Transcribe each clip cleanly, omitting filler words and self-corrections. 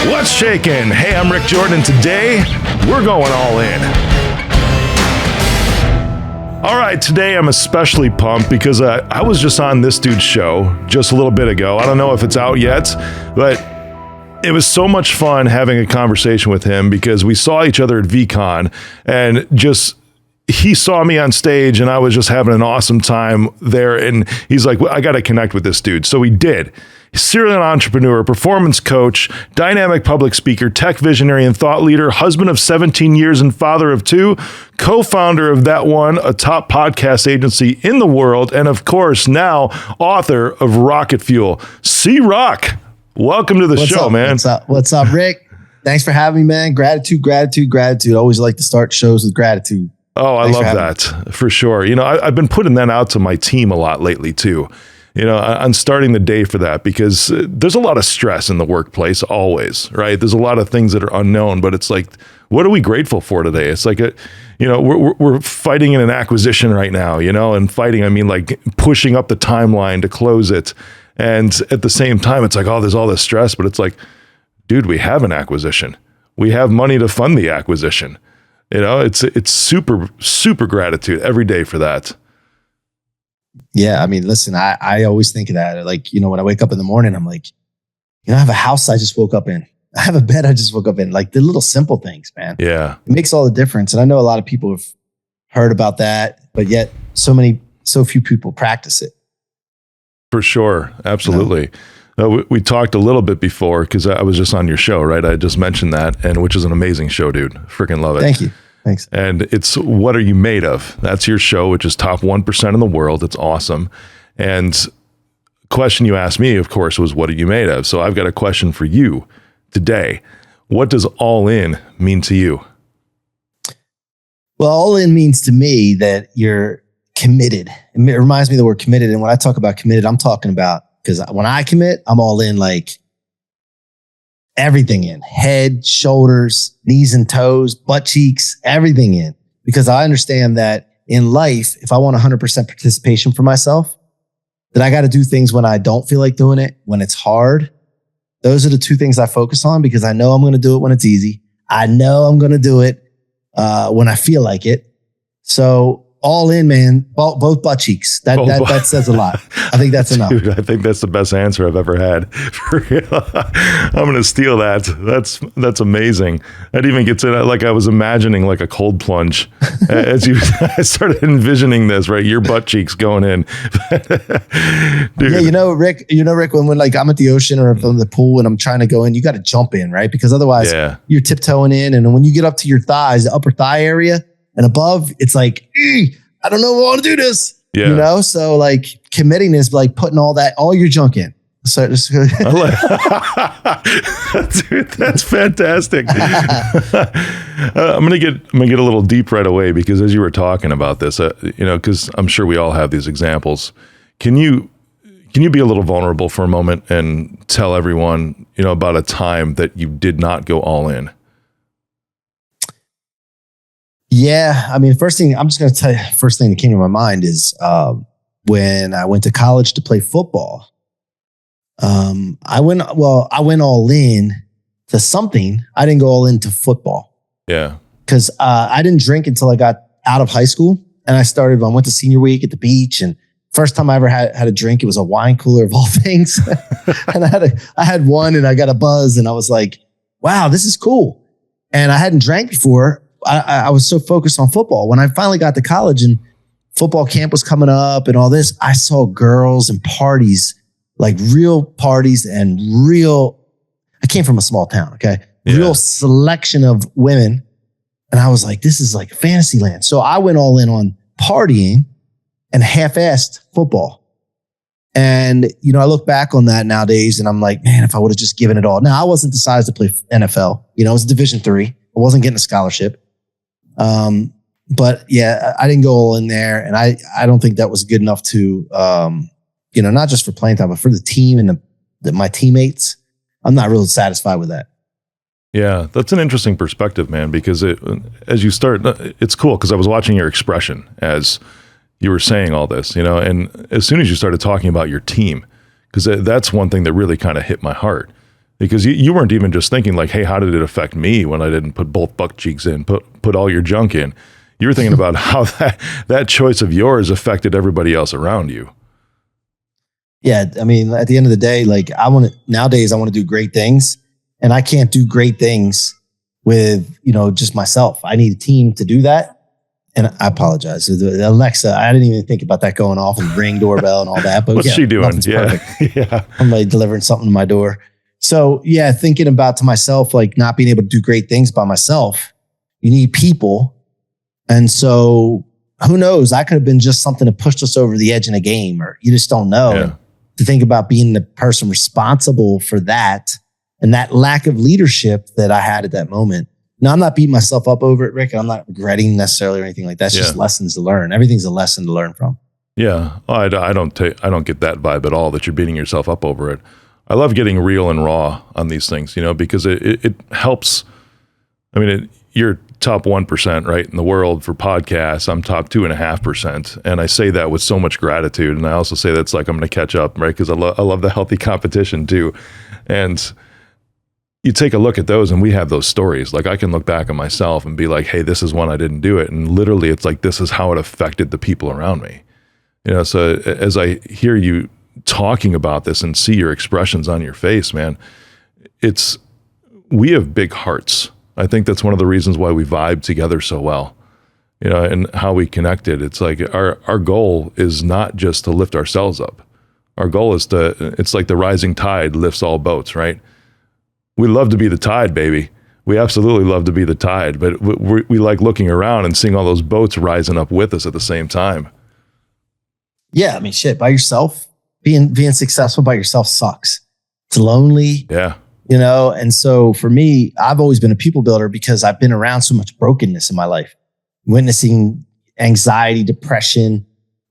What's shaking? Hey, I'm Rick Jordan. Today, we're going all in. All right, today I'm especially pumped because I was just on this dude's show just a little bit ago. I don't know if it's out yet, but it was so much fun having a conversation with him because we saw each other at VCon and just he saw me on stage and I was just having an awesome time there. And he's like, well, I got to connect with this dude. So we did. Serial entrepreneur, performance coach, dynamic public speaker, tech visionary and thought leader, husband of 17 years and father of 2, co-founder of That One, a top podcast agency in the world, and of course now author of Rocket Fuel. C-Roc, welcome to the show, man. What's up, Rick? Thanks for having me, man. Gratitude. Always like to start shows with gratitude. Oh, I love that for sure. You know, I've been putting that out to my team a lot lately too. You know, I'm starting the day for that because there's a lot of stress in the workplace always, right? There's a lot of things that are unknown, but it's like, what are we grateful for today? It's like, we're fighting in an acquisition right now, you know, and fighting, I mean, like pushing up the timeline to close it. And at the same time, it's like, oh, there's all this stress, but it's like, dude, we have an acquisition. We have money to fund the acquisition. You know, it's super, super gratitude every day for that. Yeah, I mean, listen, I always think of that. Like, you know, when I wake up in the morning, I'm like, you know, I have a house I just woke up in. I have a bed I just woke up in. Like the little simple things, man. Yeah. It makes all the difference. And I know a lot of people have heard about that, but yet so few people practice it. For sure. Absolutely. You know? We talked a little bit before because I was just on your show, right? I just mentioned that, and which is an amazing show, dude. Freaking love it. Thank you. Thanks. And it's What Are You Made Of? That's your show, which is top 1% in the world. It's awesome. And the question you asked me, of course, was what are you made of? So I've got a question for you today. What does all in mean to you? Well, all in means to me that you're committed. It reminds me of the word committed. And when I talk about committed, I'm talking about, because when I commit, I'm all in, like everything in, head, shoulders, knees and toes, butt cheeks, everything in. Because I understand that in life, if I want 100% participation for myself, that I got to do things when I don't feel like doing it, when it's hard. Those are the two things I focus on because I know I'm going to do it when it's easy. I know I'm going to do it when I feel like it. So all in, man, both butt cheeks. That says a lot. I think that's enough. Dude, I think that's the best answer I've ever had. For real. I'm going to steal that. That's amazing. That even gets in, like I was imagining like a cold plunge as I started envisioning this, right? Your butt cheeks going in. Dude. Yeah, Rick, when like I'm at the ocean or I'm in the pool and I'm trying to go in, you got to jump in, right? Because otherwise you're tiptoeing in. And when you get up to your thighs, the upper thigh area, and above, it's like, I don't know if I want to do this. Yeah. You know? So like committing is like putting all your junk in. So just Dude, that's fantastic. I'm gonna get a little deep right away because as you were talking about this, because I'm sure we all have these examples. Can you be a little vulnerable for a moment and tell everyone, about a time that you did not go all in? Yeah, I mean, first thing I'm just going to tell you, first thing that came to my mind is when I went to college to play football. I went all in to something. I didn't go all into football. Yeah, because I didn't drink until I got out of high school, and I went to senior week at the beach, and first time I ever had a drink, it was a wine cooler of all things, and I had one, and I got a buzz, and I was like, wow, this is cool, and I hadn't drank before. I was so focused on football. When I finally got to college and football camp was coming up and all this, I saw girls and parties, like real parties and I came from a small town, okay? Yeah. Real selection of women. And I was like, this is like fantasy land. So I went all in on partying and half-assed football. And, I look back on that nowadays and I'm like, man, if I would have just given it all. Now, I wasn't the size to play NFL. It was Division III. I wasn't getting a scholarship. But yeah, I didn't go all in there, and I don't think that was good enough to, not just for playing time, but for the team and my teammates. I'm not really satisfied with that. Yeah, that's an interesting perspective, man, because as you start, it's cool because I was watching your expression as you were saying all this, and as soon as you started talking about your team, because that's one thing that really kind of hit my heart. because you weren't even just thinking like, hey, how did it affect me when I didn't put both butt cheeks in, put all your junk in? You were thinking about how that choice of yours affected everybody else around you. Yeah. I mean, at the end of the day, like nowadays I want to do great things, and I can't do great things with, just myself. I need a team to do that. And I apologize. The Alexa, I didn't even think about that going off and Ring doorbell and all that. But what's she doing? Yeah. Yeah. Somebody delivering something to my door. So yeah, thinking about to myself, like not being able to do great things by myself, you need people. And so who knows? I could have been just something that pushed us over the edge in a game, or you just don't know. Yeah. To think about being the person responsible for that and that lack of leadership that I had at that moment. Now, I'm not beating myself up over it, Rick, and I'm not regretting necessarily or anything like that. It's just lessons to learn. Everything's a lesson to learn from. Yeah. I don't get that vibe at all, that you're beating yourself up over it. I love getting real and raw on these things, because it helps. I mean, you're top 1%, right, in the world for podcasts. I'm top 2.5%. And I say that with so much gratitude. And I also say that's like, I'm going to catch up, right? Because I love the healthy competition too. And you take a look at those and we have those stories. Like I can look back at myself and be like, hey, this is one I didn't do it. And literally it's like, this is how it affected the people around me. So as I hear you talking about this and see your expressions on your face, man, we have big hearts. I think that's one of the reasons why we vibe together so well, and how we connected. It's like our goal is not just to lift ourselves up. Our goal is it's like the rising tide lifts all boats, right? We love to be the tide, baby. We absolutely love to be the tide, but we like looking around and seeing all those boats rising up with us at the same time. Yeah. I mean, shit, by yourself, being successful by yourself sucks. It's lonely. Yeah. And so for me, I've always been a people builder because I've been around so much brokenness in my life, witnessing anxiety, depression,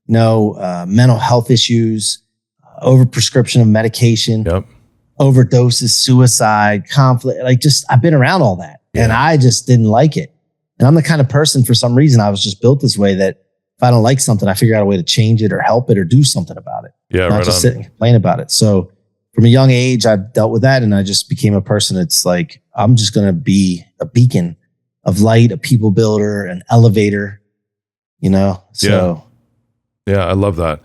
mental health issues, overprescription of medication, overdoses, suicide, conflict. I've been around all that and I just didn't like it. And I'm the kind of person, for some reason, I was just built this way that if I don't like something, I figure out a way to change it or help it or do something about it. Yeah. Not just sit and complain about it. So from a young age, I've dealt with that, and I just became a person that's like, I'm just going to be a beacon of light, a people builder, an elevator, so. Yeah, I love that.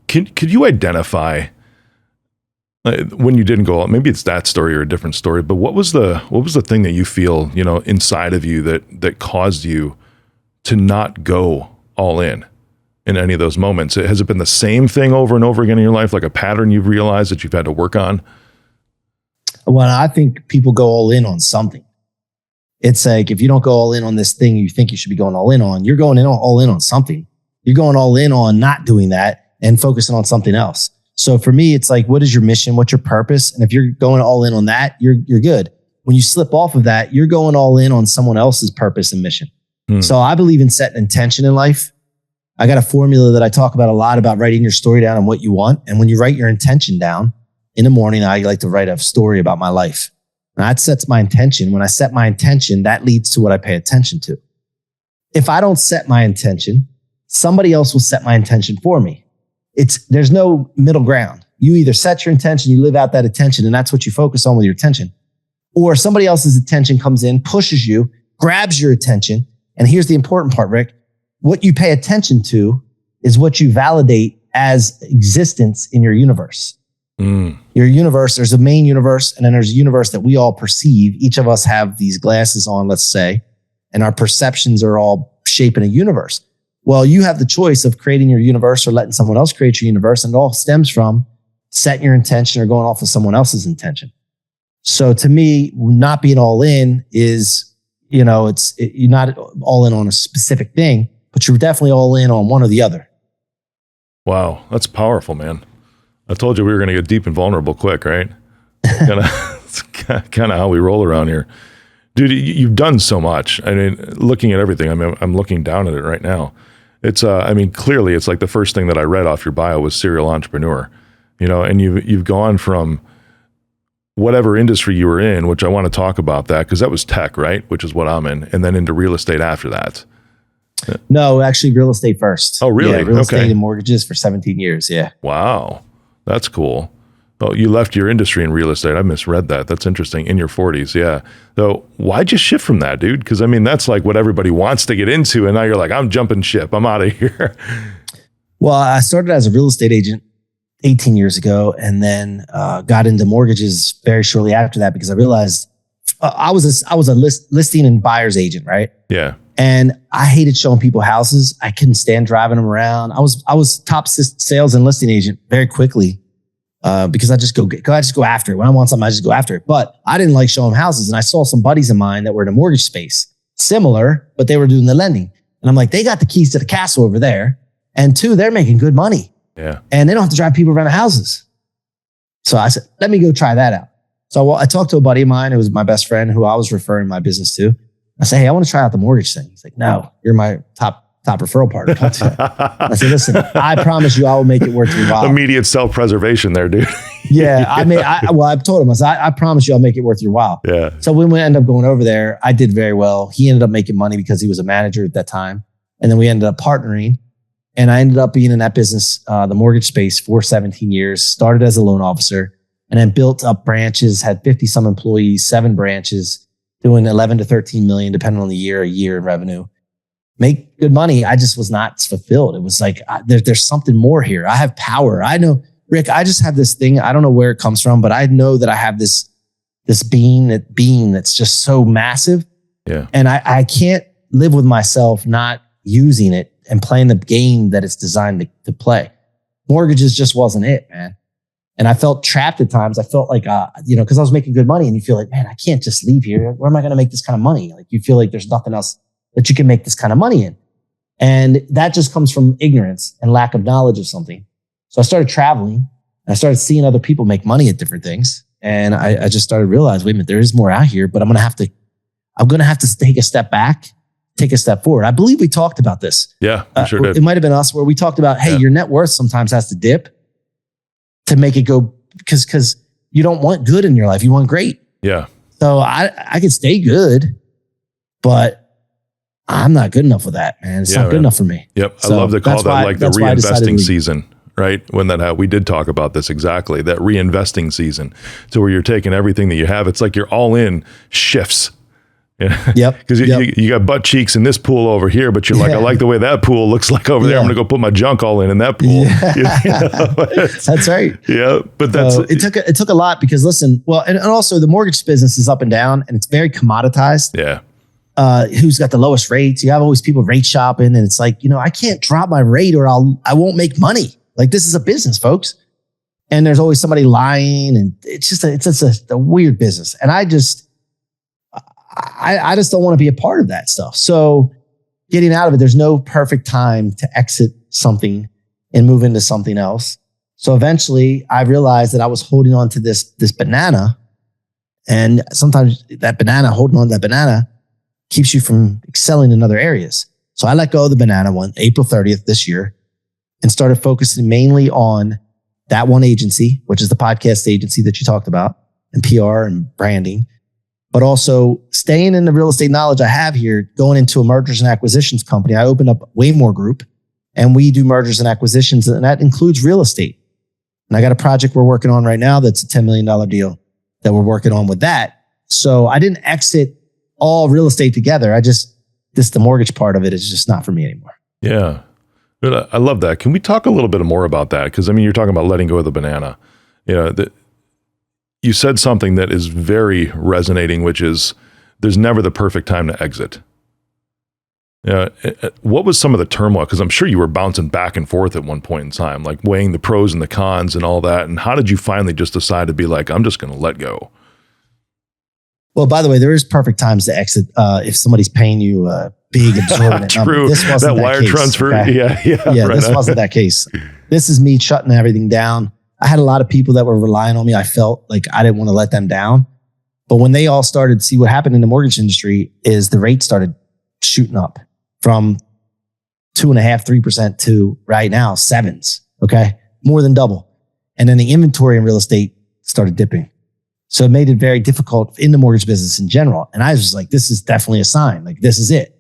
Could you identify when you didn't go out, maybe it's that story or a different story, but what was the thing that you feel, inside of you that caused you to not go all in any of those moments? Has it been the same thing over and over again in your life, like a pattern you've realized that you've had to work on? Well, I think people go all in on something. It's like, if you don't go all in on this thing you think you should be going all in on, you're going all in on something. You're going all in on not doing that and focusing on something else. So for me, it's like, what is your mission? What's your purpose? And if you're going all in on that, you're good. When you slip off of that, you're going all in on someone else's purpose and mission. So I believe in setting intention in life. I got a formula that I talk about a lot about writing your story down and what you want. And when you write your intention down in the morning, I like to write a story about my life. And that sets my intention. When I set my intention, that leads to what I pay attention to. If I don't set my intention, somebody else will set my intention for me. There's no middle ground. You either set your intention, you live out that attention, and that's what you focus on with your attention. Or somebody else's attention comes in, pushes you, grabs your attention. And here's the important part, Rick. What you pay attention to is what you validate as existence in your universe. Your universe, there's a main universe, and then there's a universe that we all perceive. Each of us have these glasses on, let's say, and our perceptions are all shaping a universe. Well, you have the choice of creating your universe or letting someone else create your universe, and it all stems from setting your intention or going off of someone else's intention. So to me, not being all in is, you're not all in on a specific thing, but you're definitely all in on one or the other. Wow, that's powerful, man. I told you we were going to get deep and vulnerable quick, right? It's kind of how we roll around here. Dude, you've done so much. I mean, looking at everything, I'm looking down at it right now. It's, clearly it's like the first thing that I read off your bio was serial entrepreneur, and you've gone from whatever industry you were in, which I want to talk about that because that was tech, right? Which is what I'm in, and then into real estate after that. No, actually real estate first. Oh, really? Yeah, real estate and mortgages for 17 years. Yeah. Wow. That's cool. Oh, you left your industry in real estate. I misread that. That's interesting. In your 40s. Yeah. So why'd you shift from that, dude? Because I mean, that's like what everybody wants to get into. And now you're like, I'm jumping ship. I'm out of here. Well, I started as a real estate agent 18 years ago, and then got into mortgages very shortly after that because I realized I was a listing and buyer's agent, right? Yeah. And I hated showing people houses. I couldn't stand driving them around. I was top sales and listing agent very quickly because I just go after it. When I want something, I just go after it. But I didn't like showing houses, and I saw some buddies of mine that were in the mortgage space, similar, but they were doing the lending. And I'm like, they got the keys to the castle over there, and two, they're making good money. Yeah. And they don't have to drive people around the houses. So I said, let me go try that out. So I talked to a buddy of mine who was my best friend, who I was referring my business to. I said, hey, I want to try out the mortgage thing. He's like, no, you're my top referral partner. I said, listen, I promise you I will make it worth your while. Immediate self-preservation there, dude. Yeah. I told him, I promise you I'll make it worth your while. Yeah. So when we ended up going over there, I did very well. He ended up making money because he was a manager at that time. And then we ended up partnering. And I ended up being in that business, the mortgage space, for 17 years, started as a loan officer, and then built up branches, had 50 some employees, 7 branches, doing 11 to 13 million, depending on the year, a year in revenue. Make good money. I just was not fulfilled. It was like, there's something more here. I have power. I know, Rick, I just have this thing. I don't know where it comes from, but I know that I have this being that's just so massive. Yeah. And I can't live with myself not using it and playing the game that it's designed to play. Mortgages just wasn't it, man. And I felt trapped at times. I felt like, because I was making good money, and you feel like, man, I can't just leave here. Where am I going to make this kind of money? Like, you feel like there's nothing else that you can make this kind of money in. And that just comes from ignorance and lack of knowledge of something. So I started traveling, and I started seeing other people make money at different things. And I just started realizing, wait a minute, there is more out here, but I'm going to have to take a step back, take a step forward. I believe we talked about this. Yeah, we sure did. It might've been us where we talked about, hey, your net worth sometimes has to dip to make it go, because you don't want good in your life. You want great. Yeah. So I can stay good, but I'm not good enough with that, man. It's not good enough for me. Yep. So I love to call that like the reinvesting season, right? When we did talk about this exactly, that reinvesting season. So where you're taking everything that you have, it's like you're all in shifts. Yeah. Yep. Because you got butt cheeks in this pool over here, but you're like, I like the way that pool looks like over there. I'm going to go put my junk all in that pool. Yeah. That's right. Yeah. But it took a lot because listen, well, and also the mortgage business is up and down, and it's very commoditized. Yeah. Who's got the lowest rates? You have always people rate shopping, and it's like, I can't drop my rate or I won't make money. Like, this is a business, folks. And there's always somebody lying, and it's just a weird business. And I just don't want to be a part of that stuff. So getting out of it, there's no perfect time to exit something and move into something else. So eventually I realized that I was holding on to this banana, and sometimes holding on to that banana keeps you from excelling in other areas. So I let go of the banana one, April 30th this year, and started focusing mainly on that one agency, which is the podcast agency that you talked about, and PR and branding, but also staying in the real estate knowledge I have here, going into a mergers and acquisitions company. I opened up Waymore Group, and we do mergers and acquisitions, and that includes real estate. And I got a project we're working on right now that's a $10 million deal that we're working on with that. So I didn't exit all real estate together. The mortgage part of it is just not for me anymore. Yeah. But I love that. Can we talk a little bit more about that? Because you're talking about letting go of the banana. You said something that is very resonating, which is there's never the perfect time to exit. What was some of the turmoil? Because I'm sure you were bouncing back and forth at one point in time, like weighing the pros and the cons and all that. And how did you finally just decide to be like, I'm just going to let go? Well, by the way, there is perfect times to exit if somebody's paying you a big absorbent True. number. This wasn't that wire case, transfer. Okay? Yeah. Right this wasn't that case. This is me shutting everything down. I had a lot of people that were relying on me. I felt like I didn't want to let them down. But when they all started to see what happened in the mortgage industry is the rate started shooting up from 2.5%, 3% to right now 7s. Okay. More than double. And then the inventory in real estate started dipping. So it made it very difficult in the mortgage business in general. And I was like, this is definitely a sign. Like, this is it.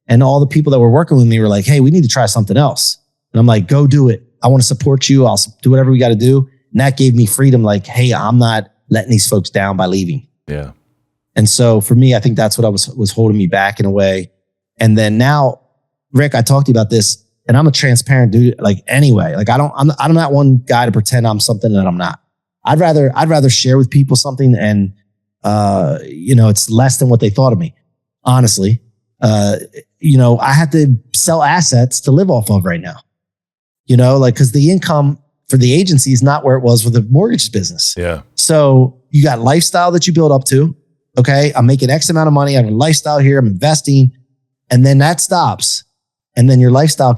And all the people that were working with me were like, hey, we need to try something else. And I'm like, go do it. I want to support you. I'll do whatever we got to do. And that gave me freedom. Like, hey, I'm not letting these folks down by leaving. Yeah. And so for me, I think that's what was holding me back in a way. And then now, Rick, I talked to you about this, and I'm a transparent dude. Like anyway, like I'm not one guy to pretend I'm something that I'm not. I'd rather share with people something and it's less than what they thought of me. Honestly, I had to sell assets to live off of right now. Because the income for the agency is not where it was with the mortgage business. Yeah. So you got lifestyle that you build up to. Okay, I'm making X amount of money. I have a lifestyle here. I'm investing, and then that stops. And then your lifestyle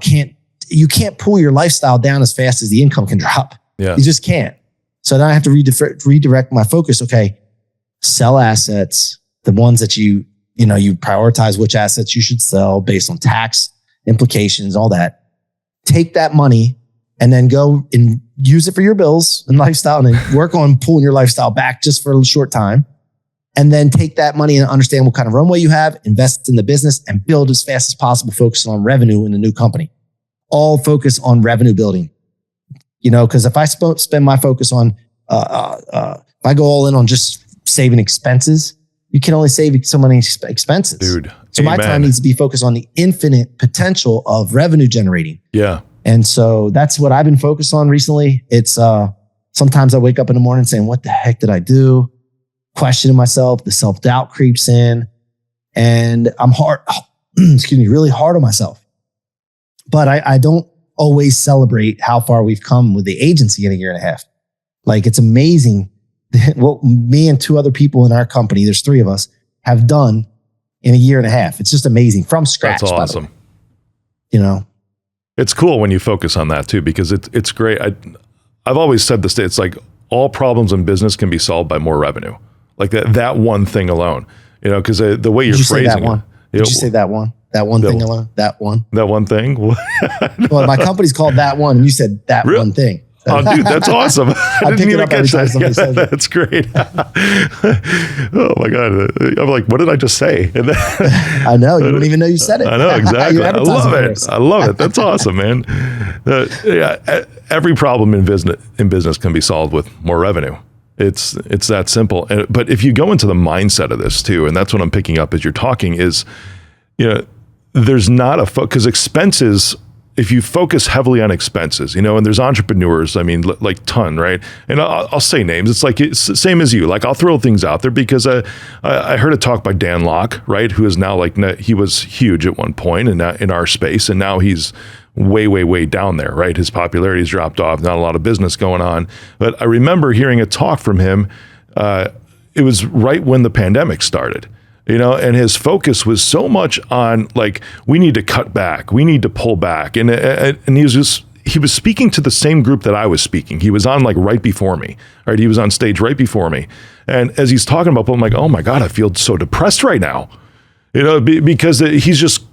you can't pull your lifestyle down as fast as the income can drop. Yeah. You just can't. So then I have to redirect my focus. Okay, sell assets, the ones that you prioritize which assets you should sell based on tax implications, all that. Take that money and then go and use it for your bills and lifestyle, and then work on pulling your lifestyle back just for a short time. And then take that money and understand what kind of runway you have, invest in the business, and build as fast as possible, focusing on revenue in the new company. All focus on revenue building. Because if I spend my focus on, if I go all in on just saving expenses, you can only save so many expenses. Dude. So my time needs to be focused on the infinite potential of revenue generating. Yeah. And so that's what I've been focused on recently. It's sometimes I wake up in the morning saying, what the heck did I do? Questioning myself, the self-doubt creeps in, and I'm really hard on myself. But I don't always celebrate how far we've come with the agency in a year and a half. Like, it's amazing what me and two other people in our company, there's three of us, have done in a year and a half. It's just amazing from scratch. That's awesome. By the way. It's cool when you focus on that too, because it's great. I've always said this, it's like all problems in business can be solved by more revenue. Like that one thing alone, because the way you're phrasing it. Did you say that one? That one thing alone? That one? That one thing? Well, my company's called That One, and you said that one thing. Oh, dude, that's awesome. I didn't even catch that. Yeah, that's great. Oh my God. I'm like, what did I just say? And then, I know. You don't even know you said it. I know, exactly. I love it. I love it. That's awesome, man. Every problem in business can be solved with more revenue. It's that simple. But if you go into the mindset of this too, and that's what I'm picking up as you're talking is, there's not because expenses, if you focus heavily on expenses, and there's entrepreneurs, like ton, right? And I'll say names. It's like, it's the same as you. Like, I'll throw things out there because I heard a talk by Dan Locke, right? Who is now he was huge at one point in our space. And now he's way, way, way down there, right? His popularity's dropped off, not a lot of business going on. But I remember hearing a talk from him. It was right when the pandemic started, and his focus was so much on like, we need to cut back, we need to pull back. And he was speaking to the same group that I was speaking. He was on like right before me, right? He was on stage right before me. And as he's talking about, I'm like, oh my God, I feel so depressed right now, because he's just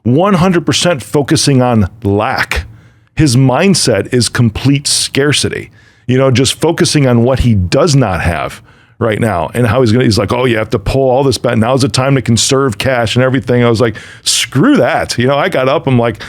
100% focusing on lack. His mindset is complete scarcity, just focusing on what he does not have right now and how he's like, oh, you have to pull all this back. Now's the time to conserve cash and everything. I was like, screw that. I got up. I'm like,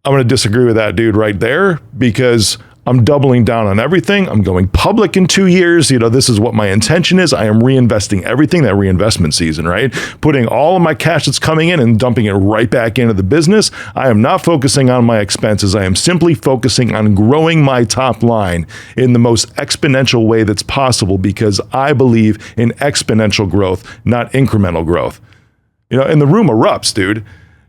I'm going to disagree with that dude right there, because I'm doubling down on everything. I'm going public in 2 years. This is what my intention is. I am reinvesting everything, that reinvestment season, right? Putting all of my cash that's coming in and dumping it right back into the business. I am not focusing on my expenses. I am simply focusing on growing my top line in the most exponential way that's possible, because I believe in exponential growth, not incremental growth. And the room erupts, dude.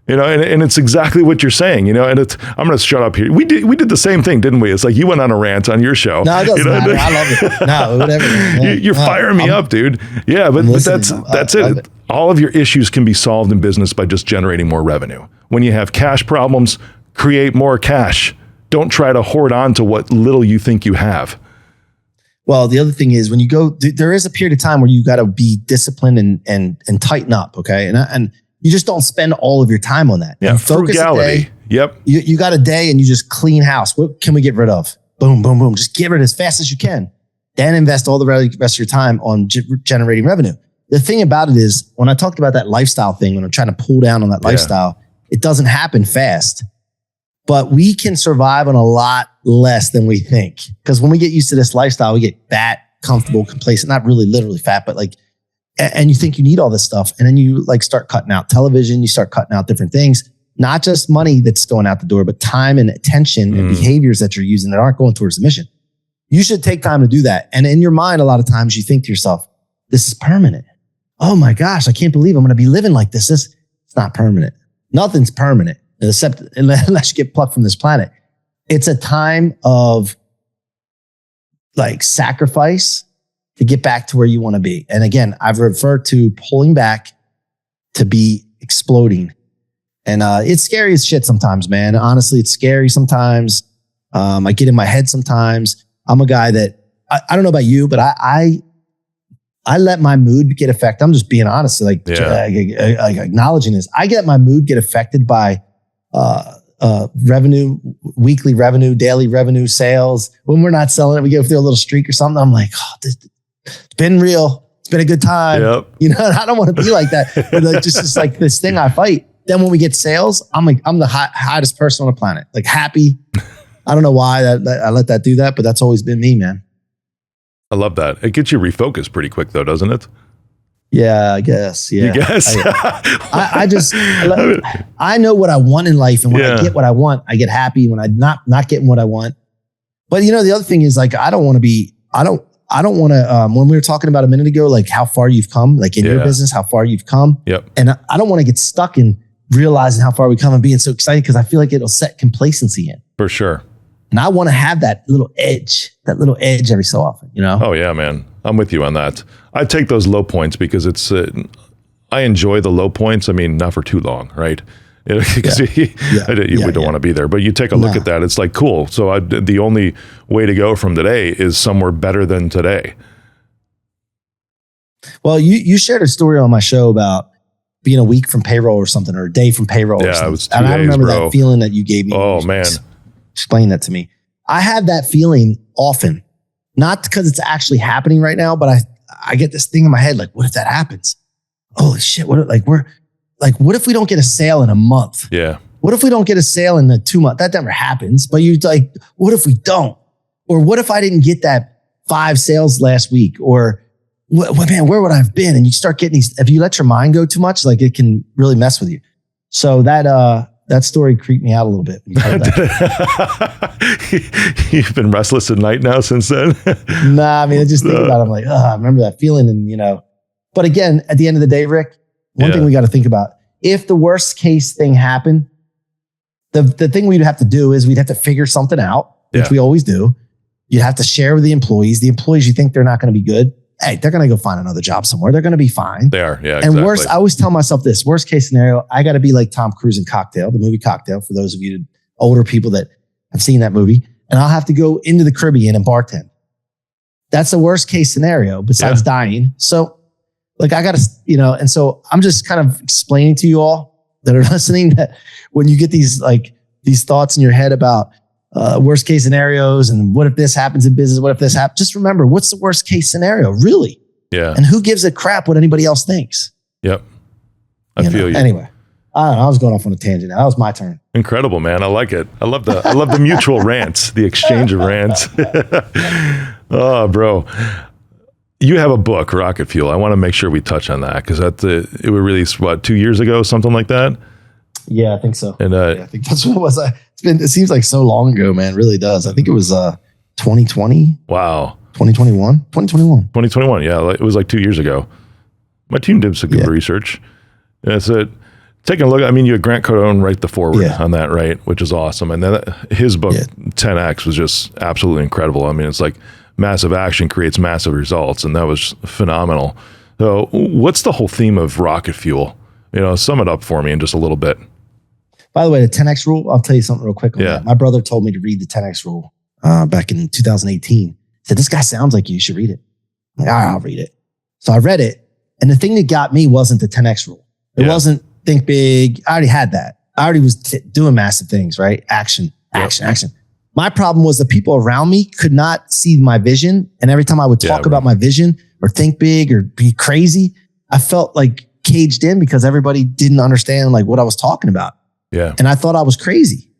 And it's exactly what you're saying, and I'm going to shut up here. We did the same thing, didn't we? It's like you went on a rant on your show. No, it doesn't matter. I love it. No, whatever. Yeah. You're firing me up, dude. Yeah, but that's it. All of your issues can be solved in business by just generating more revenue. When you have cash problems, create more cash. Don't try to hoard on to what little you think you have. Well, the other thing is when you go, there is a period of time where you got to be disciplined and tighten up. Okay. And you just don't spend all of your time on that. Yeah, you focus frugality. Yep. You got a day and you just clean house. What can we get rid of? Boom, boom, boom. Just get rid as fast as you can. Then invest all the rest of your time on generating revenue. The thing about it is, when I talked about that lifestyle thing, when I'm trying to pull down on that lifestyle, it doesn't happen fast. but we can survive on a lot less than we think. Because when we get used to this lifestyle, we get fat, comfortable, complacent, not really literally fat, but like, and you think you need all this stuff. And then you like start cutting out television, you start cutting out different things, not just money that's going out the door, but time and attention and behaviors that you're using that aren't going towards the mission. You should take time to do that. And in your mind, a lot of times you think to yourself, this is permanent. Oh my gosh, I can't believe I'm going to be living like this. It's not permanent. Nothing's permanent except unless you get plucked from this planet. It's a time of like sacrifice to get back to where you want to be. And again, I've referred to pulling back to be exploding. And it's scary as shit sometimes, man. Honestly, it's scary sometimes. I get in my head sometimes. I'm a guy that, I don't know about you, but I let my mood get affected. I'm just being honest, like acknowledging this. I get my mood get affected by revenue, weekly revenue, daily revenue, sales. When we're not selling it, we go through a little streak or something. I'm like, oh, it's been real. It's been a good time. Yep. You know, and I don't want to be like that. But like, just like this thing I fight. Then when we get sales, I'm the hottest person on the planet. Like happy. I don't know why that I let that do that, but that's always been me, man. I love that. It gets you refocused pretty quick though, doesn't it? Yeah, I guess. Yeah. You guess? I know what I want in life. And when I get what I want, I get happy. When I'm not getting what I want. But you know, the other thing is like, I don't want to, when we were talking about a minute ago, like how far you've come, like in your business, how far you've come. Yep. And I don't want to get stuck in realizing how far we come and being so excited because I feel like it'll set complacency in. For sure. And I want to have that little edge every so often, you know? Oh yeah, man. I'm with you on that. I take those low points because it's, I enjoy the low points. I mean, not for too long, right? Because we don't want to be there, but you take a look at that. It's like, cool. So the only way to go from today is somewhere better than today. Well, you shared a story on my show about being a week from payroll or something, or a day from payroll. Yeah, it was 2 and days, I remember bro. that feeling that you gave me. Oh man. Explain that to me. I have that feeling often, not because it's actually happening right now, but I get this thing in my head. Like, what if that happens? Holy shit. What if we don't get a sale in a month? Yeah. What if we don't get a sale in the 2 months? That never happens. But you like, what if we don't? Or what if I didn't get that 5 sales last week? Or man, where would I have been? And you start getting these, if you let your mind go too much, like it can really mess with you. So that story creeped me out a little bit. When you told that. You've been restless at night now since then? Nah, I mean, I just think about it. I'm like, I remember that feeling. And, you know, but again, at the end of the day, Rick, one thing we got to think about, if the worst case thing happened, the thing we'd have to do is we'd have to figure something out, which we always do. You'd have to share with the employees. The employees you think they're not going to be good, hey, they're going to go find another job somewhere. They're going to be fine. They are, yeah. And exactly. I always tell myself this, worst case scenario, I got to be like Tom Cruise in Cocktail, the movie Cocktail, for those of you older people that have seen that movie. And I'll have to go into the Caribbean and bartend. That's the worst case scenario besides dying. So like I got to, you know, and so I'm just kind of explaining to you all that are listening that when you get these thoughts in your head about worst case scenarios and what if this happens in business, what if this happens, just remember, what's the worst case scenario, really? Yeah. And who gives a crap what anybody else thinks? Yep. I feel you. Anyway, I don't know. I was going off on a tangent. That was my turn. Incredible, man. I like it. I love the mutual rants, the exchange of rants. Oh, bro. You have a book, Rocket Fuel. I want to make sure we touch on that because it was released, 2 years ago, something like that? Yeah, I think so. And I think that's what it was. It seems like so long ago, man. It really does. I think it was 2020. Wow. 2021. 2021. Yeah, it was like 2 years ago. My team did some good research. And so taking a look, I mean, you had Grant Cardone write the foreword on that, right? Which is awesome. And then his book, 10X, was just absolutely incredible. I mean, it's like massive action creates massive results. And that was phenomenal. So what's the whole theme of Rocket Fuel? You know, sum it up for me in just a little bit. By the way, the 10X rule, I'll tell you something real quick on that. My brother told me to read the 10X rule back in 2018. He said, this guy sounds like you should read it. I'm like, all right, I'll read it. So I read it. And the thing that got me wasn't the 10X rule. It wasn't think big. I already had that. I already was doing massive things, right? Action. My problem was the people around me could not see my vision. And every time I would talk about my vision or think big or be crazy, I felt like caged in because everybody didn't understand like what I was talking about. Yeah. And I thought I was crazy.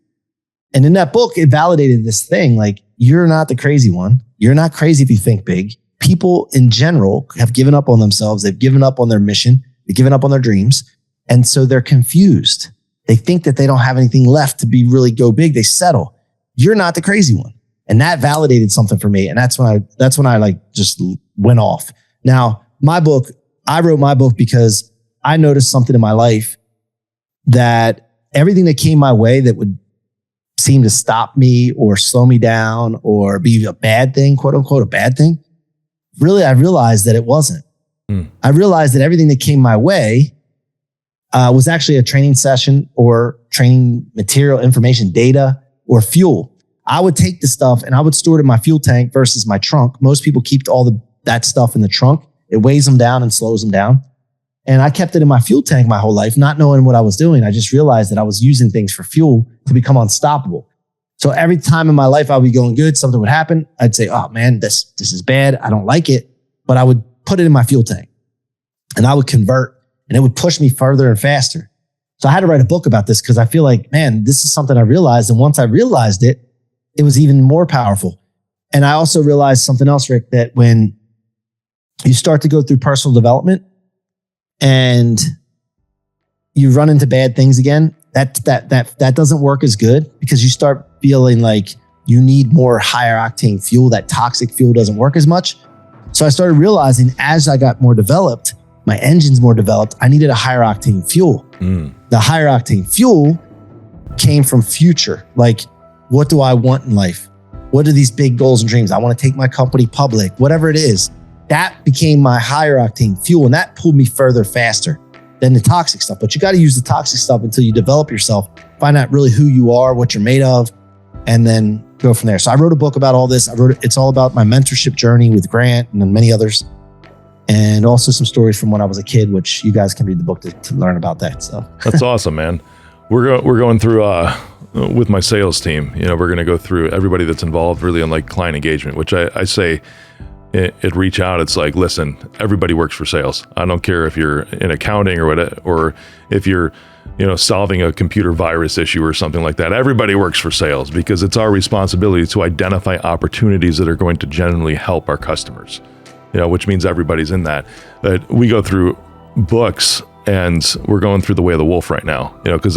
And in that book, it validated this thing. Like, you're not the crazy one. You're not crazy if you think big. People in general have given up on themselves. They've given up on their mission. They've given up on their dreams. And so they're confused. They think that they don't have anything left to be really go big. They settle. You're not the crazy one. And that validated something for me. And that's when I like just went off. Now, my book, I wrote my book because I noticed something in my life that everything that came my way that would seem to stop me or slow me down or be a bad thing, quote unquote, a bad thing. Really, I realized that it wasn't. I realized that everything that came my way was actually a training session or training material, information, data, or fuel. I would take the stuff and I would store it in my fuel tank versus my trunk. Most people keep all that stuff in the trunk. It weighs them down and slows them down. And I kept it in my fuel tank my whole life, not knowing what I was doing. I just realized that I was using things for fuel to become unstoppable. So every time in my life I would be going good, something would happen. I'd say, oh man, this is bad. I don't like it. But I would put it in my fuel tank and I would convert and it would push me further and faster. So I had to write a book about this because I feel like, man, this is something I realized. And once I realized it, it was even more powerful. And I also realized something else, Rick, that when you start to go through personal development, and you run into bad things again, that doesn't work as good because you start feeling like you need more higher octane fuel. That toxic fuel doesn't work as much. So I started realizing as I got more developed, my engine's more developed, I needed a higher octane fuel. The higher octane fuel came from future. Like, what do I want in life? What are these big goals and dreams? I want to take my company public, whatever it is. That became my higher octane fuel, and that pulled me further faster than the toxic stuff. But you got to use the toxic stuff until you develop yourself, find out really who you are, what you're made of, and then go from there. So I wrote a book about all this. It's all about my mentorship journey with Grant and then many others, and also some stories from when I was a kid, which you guys can read the book to learn about that. So that's awesome, man. We're going through with my sales team. You know, we're going to go through everybody that's involved really in like client engagement, which I say. It reach out. It's like, listen, everybody works for sales. I don't care if you're in accounting or if you're, solving a computer virus issue or something like that. Everybody works for sales because it's our responsibility to identify opportunities that are going to genuinely help our customers. Which means everybody's in that. But we go through books and we're going through the way of the wolf right now. Because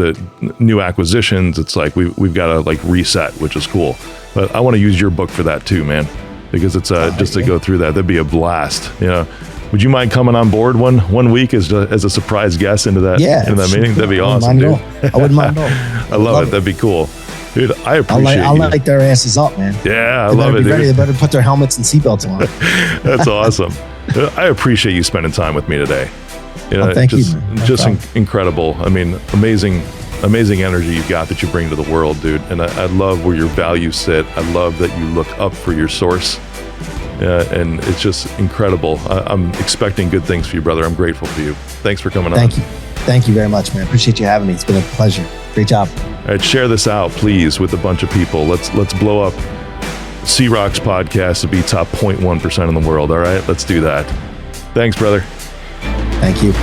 new acquisitions, it's like we've got to like reset, which is cool. But I want to use your book for that too, man. Because it's just to go through that. That'd be a blast. Would you mind coming on board one week as a surprise guest into that meeting? That'd be awesome, dude. I wouldn't mind at all. I love it. That'd be cool, dude. I appreciate I'll light their asses up, man. Yeah, I love it, dude. They better put their helmets and seatbelts on. That's awesome. I appreciate you spending time with me today. Thank you, man. Just incredible. I mean, amazing energy you've got that you bring to the world, dude. And I love where your values sit. I love that you look up for your source. And it's just incredible. I'm expecting good things for you, brother. I'm grateful for you. Thanks for coming on. Thank you. Thank you very much, man. Appreciate you having me. It's been a pleasure. Great job. All right, share this out, please, with a bunch of people. Let's blow up C-Roc's podcast to be top 0.1% in the world. All right, let's do that. Thanks, brother. Thank you.